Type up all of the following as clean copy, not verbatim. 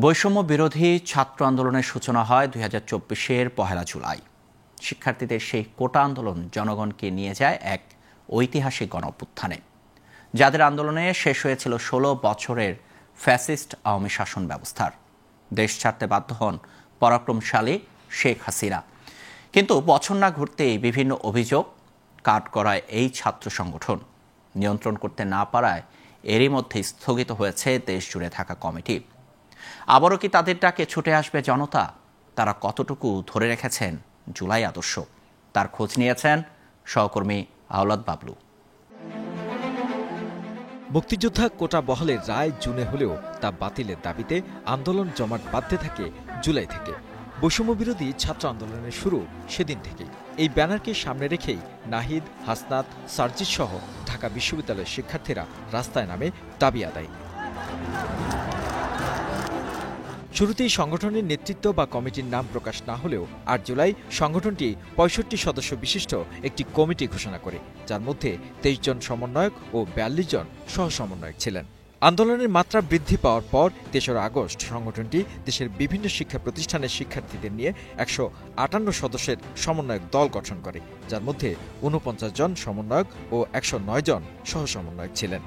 বৈষম্য বিরোধী ছাত্র আন্দোলনের সূচনা হয় 2024-এর 1 জুলাই। শিক্ষার্থীদের সেই কোটা আন্দোলন জনগণকে নিয়ে যায় এক ঐতিহাসিক গণঅভ্যুত্থানে, যাদের আন্দোলনে শেষ হয়েছিল 16 বছরের ফ্যাসিস্ট আওয়ামী শাসন ব্যবস্থার। দেশ ছাড়তে বাধ্য হন পরাক্রমশালী শেখ হাসিনা। কিন্তু বছর না ঘুরতেই বিভিন্ন অভিযোগ কাঠগড়ায় এই ছাত্র সংগঠন নিয়ন্ত্রণ করতে না পারায় এরই মধ্যে স্থগিত হয়েছে দেশ জুড়ে থাকা কমিটি। আবারও কি তাদের ডাকে ছুটে আসবে জনতা? তারা কতটুকু ধরে রেখেছেন জুলাই আদর্শ, তার খোঁজ নিয়েছেন সহকর্মী আওলাদ বাবলু। মুক্তিযোদ্ধা কোটা বহালের রায় জুনে হলেও তা বাতিলের দাবিতে আন্দোলন জমাট বাঁধতে থাকে জুলাই থেকে। বৈষম্য বিরোধী ছাত্র আন্দোলনের শুরু সেদিন থেকেই। এই ব্যানারকে সামনে রেখেই নাহিদ, হাসনাত, সার্জিস সহ ঢাকা বিশ্ববিদ্যালয়ের শিক্ষার্থীরা রাস্তায় নামে দাবি আদায়। শুরুতেই সংগঠনের নেতৃত্ব বা কমিটির নাম প্রকাশ না হলেও 8 জুলাই সংগঠনটি 65 সদস্য বিশিষ্ট একটি কমিটি ঘোষণা করে, যার মধ্যে 23 জন সমন্বয়ক ও 42 জন সহ সমন্বয়ক ছিলেন। আন্দোলনের মাত্রা বৃদ্ধি পাওয়ার পর 3 আগস্ট সংগঠনটি দেশের বিভিন্ন শিক্ষা প্রতিষ্ঠানের শিক্ষার্থীদের নিয়ে 158 সদস্যের সমন্বয়ক দল গঠন করে, যার মধ্যে 49 জন সমন্বয়ক ও 109 জন সহ সমন্বয়ক ছিলেন।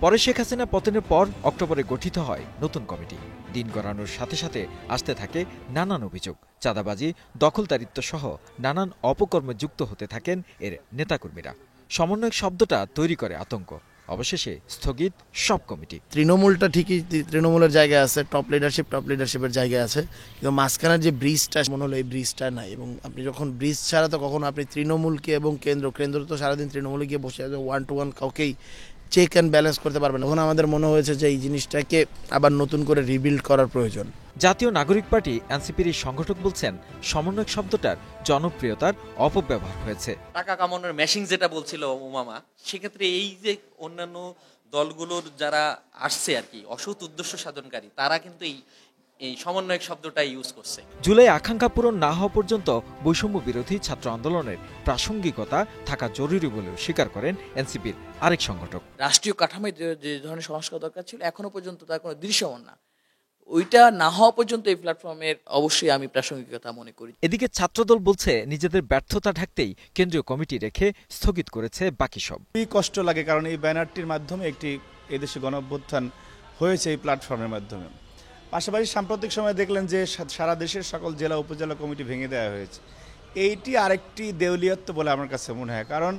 পরে শেখ হাসিনা পতনের পর অক্টোবরে গঠিত হয় নতুন কমিটি। দিন গড়ানোর সাথে সাথে আসতে থাকে নানান অভিযোগ, চাঁদাবাজি, দখলদারিত্ব সহ নানান অপকর্মে যুক্ত হতে থাকেন এর নেতাকর্মীরা। সমন্বয়ক শব্দটা তৈরি করে আতঙ্ক। অবশেষে স্থগিত সব কমিটি। তৃণমূলটা ঠিকই তৃণমূলের জায়গায় আছে, টপ লিডারশিপের জায়গায় আছে, কিন্তু মাঝখানের যে ব্রিজটা মনে হলো এই ব্রিজটা নাই। এবং আপনি যখন ব্রিজ ছাড়া তো কখনো আপনি তৃণমূলকে এবং কেন্দ্র তো সারাদিন তৃণমূলে গিয়ে বসে আছে, 1-to-1 কাউকেই চেক অ্যান্ড ব্যালেন্স করতে পারবেন। তখন আমাদের মনে হয়েছে যে এই জিনিসটাকে আবার নতুন করে রিবিল্ড করার প্রয়োজন। জাতীয় নাগরিক পার্টি এনসিপির সংগঠক বলছেন, সমন্বয়ক শব্দটার জনপ্রিয়তার অপব্যবহার হয়েছে। টাকা কামানোর মেশিন যেটা বলছিল ওমামা, সেক্ষেত্রে এই যে অন্যান্য দলগুলোর যারা আসছে আর কি অসৎ উদ্দেশ্য সাধনকারী, তারা কিন্তু এই সমন্বয়ক শব্দটা ইউজ করছে। জুলাই আকাঙ্ক্ষা পূরণ না হওয়া পর্যন্ত বৈষম্য বিরোধী ছাত্র আন্দোলনের প্রাসঙ্গিকতা থাকা জরুরি বলেও স্বীকার করেন এনসিপির আরেক সংগঠক। রাষ্ট্রীয় কাঠামোয় যে ধরনের সংস্কার দরকার ছিল এখনো পর্যন্ত তার কোনো দৃশ্যমান না। ওইটা না হওয়া পর্যন্ত এই প্ল্যাটফর্মের অবশ্যই আমি প্রাসঙ্গিকতা মনে করি। এদিকে ছাত্রদল বলছে, নিজেদের ব্যর্থতা ঢাকতেই কেন্দ্রীয় কমিটি রেখে স্থগিত করেছে বাকি সব। খুবই কষ্ট লাগে, কারণ এই ব্যানারটির মাধ্যমে একটি এদেশে গণঅভ্যুত্থান হয়েছে এই প্ল্যাটফর্মের মাধ্যমে। পাশাপাশি সাম্প্রতিক সময়ে দেখলেন যে সারা দেশের সকল জেলা উপজেলা কমিটি ভেঙে দেওয়া হয়েছে। এইটি আরেকটি দেউলিয়ত্ব বলে আমার কাছে মনে হয়, কারণ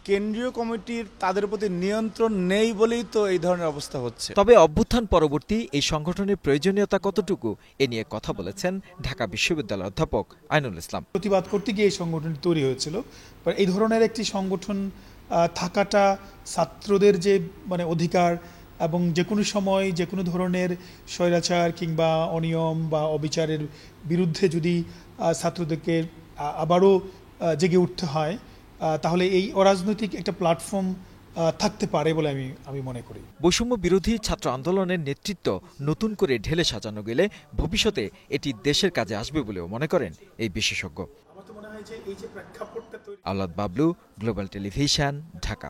কেন্দ্রীয় কমিটির তাদের প্রতি নিয়ন্ত্রণ নেই বলেই তো এই ধরনের অবস্থা হচ্ছে। তবে অভ্যুত্থান পরবর্তী এই সংগঠনের প্রয়োজনীয়তা কতটুকু, এ নিয়ে কথা বলেছেন ঢাকা বিশ্ববিদ্যালয়ের অধ্যাপক আইনুল ইসলাম। প্রতিবাদ করতে গিয়ে এই সংগঠনটি তৈরি হয়েছিল। এই ধরনের একটি সংগঠন থাকাটা ছাত্রদের যে অধিকার এবং যে কোনো সময় যে কোনো ধরনের স্বৈরাচার কিংবা অনিয়ম বা অবিচারের বিরুদ্ধে যদি ছাত্রদেরকে আবারও জেগে উঠতে হয়, তাহলে এই অরাজনৈতিক একটা প্ল্যাটফর্ম থাকতে পারে বলে আমি মনে করি। বৈষম্য বিরোধী ছাত্র আন্দোলনের নেতৃত্ব নতুন করে ঢেলে সাজানো গেলে ভবিষ্যতে এটি দেশের কাজে আসবে বলেও মনে করেন এই বিশেষজ্ঞ। আওলাদ বাবলু, গ্লোবাল টেলিভিশন, ঢাকা।